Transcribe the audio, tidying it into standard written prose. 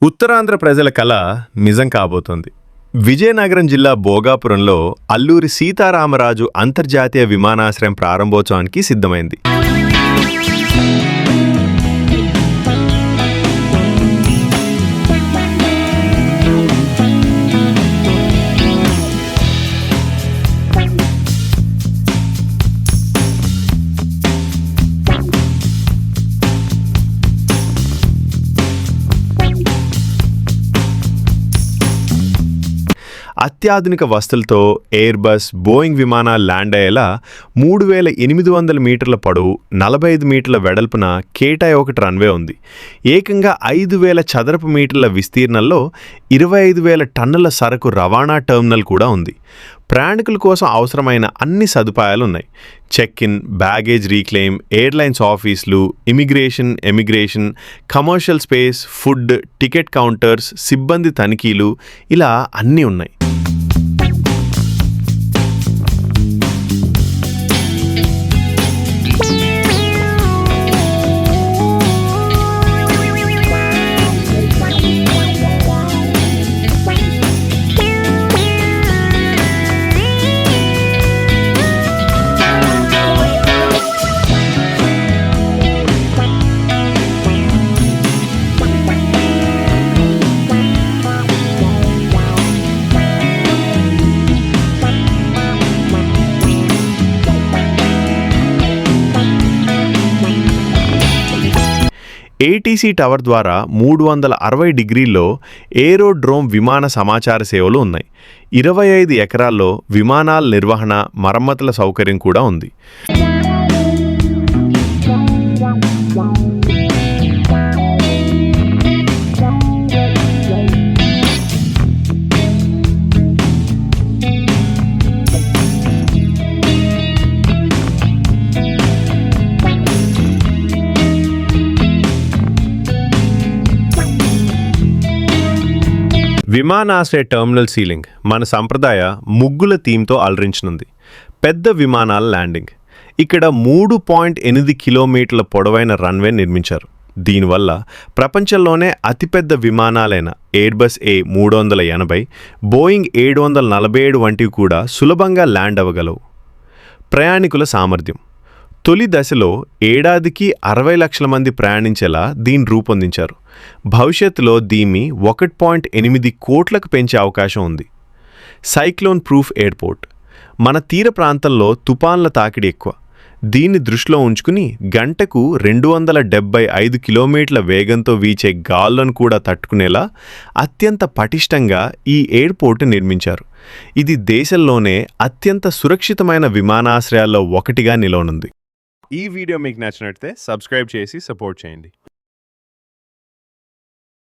ఉత్తరాంధ్ర ప్రజల కళ నిజం కాబోతోంది. విజయనగరం జిల్లా భోగాపురంలో అల్లూరి సీతారామరాజు అంతర్జాతీయ విమానాశ్రయం ప్రారంభోత్సవానికి సిద్ధమైంది. అత్యాధునిక వస్తువులతో ఎయిర్ బస్, బోయింగ్ విమానాలు ల్యాండ్ అయ్యేలా 3800 మీటర్ల పొడవు, 45 మీటర్ల వెడల్పున కేటాయి రన్వే ఉంది. ఏకంగా 5000 చదరపు మీటర్ల విస్తీర్ణంలో 25,000 టన్నుల సరకు రవాణా టెర్మినల్ కూడా ఉంది. ప్రయాణికుల కోసం అవసరమైన అన్ని సదుపాయాలున్నాయి. Check in, baggage reclaim, airlines ఆఫీసులు, emigration, commercial space, food, ticket counters, సిబ్బంది తనిఖీలు, ఇలా అన్నీ ఉన్నాయి. ఏటీసీ టవర్ ద్వారా 360 డిగ్రీల్లో ఏరోడ్రోమ్ విమాన సమాచార సేవలు ఉన్నాయి. 25 ఎకరాల్లో విమానాల నిర్వహణ, మరమ్మతుల సౌకర్యం కూడా ఉంది. విమానాశ్రయ టెర్మినల్ సీలింగ్ మన సంప్రదాయ ముగ్గుల థీమ్తో అలరించనుంది. పెద్ద విమానాల ల్యాండింగ్. ఇక్కడ 3.8 కిలోమీటర్ల పొడవైన రన్వే నిర్మించారు. దీనివల్ల ప్రపంచంలోనే అతిపెద్ద విమానాలైన ఎయిర్బస్ A380, బోయింగ్ 747 వంటివి కూడా సులభంగా ల్యాండ్ అవ్వగలవు. ప్రయాణికుల సామర్థ్యం. తొలి దశలో ఏడాదికి 60 లక్షల మంది ప్రయాణించేలా దీన్ని రూపొందించారు. భవిష్యత్తులో దీన్ని 1.8 కోట్లకు పెంచే అవకాశం ఉంది. Cyclone proof airport. మన తీర ప్రాంతంలో తుపాన్ల తాకిడి ఎక్కువ. దీన్ని దృష్టిలో ఉంచుకుని గంటకు 275 కిలోమీటర్ల వేగంతో వీచే గాలులను కూడా తట్టుకునేలా అత్యంత పటిష్టంగా ఈ ఎయిర్పోర్ట్ నిర్మించారు. ఇది దేశంలోనే అత్యంత సురక్షితమైన విమానాశ్రయాల్లో ఒకటిగా నిలవనుంది. ఈ వీడియో మీకు నచ్చినట్లయితే సబ్స్క్రైబ్ చేసి సపోర్ట్ చేయండి.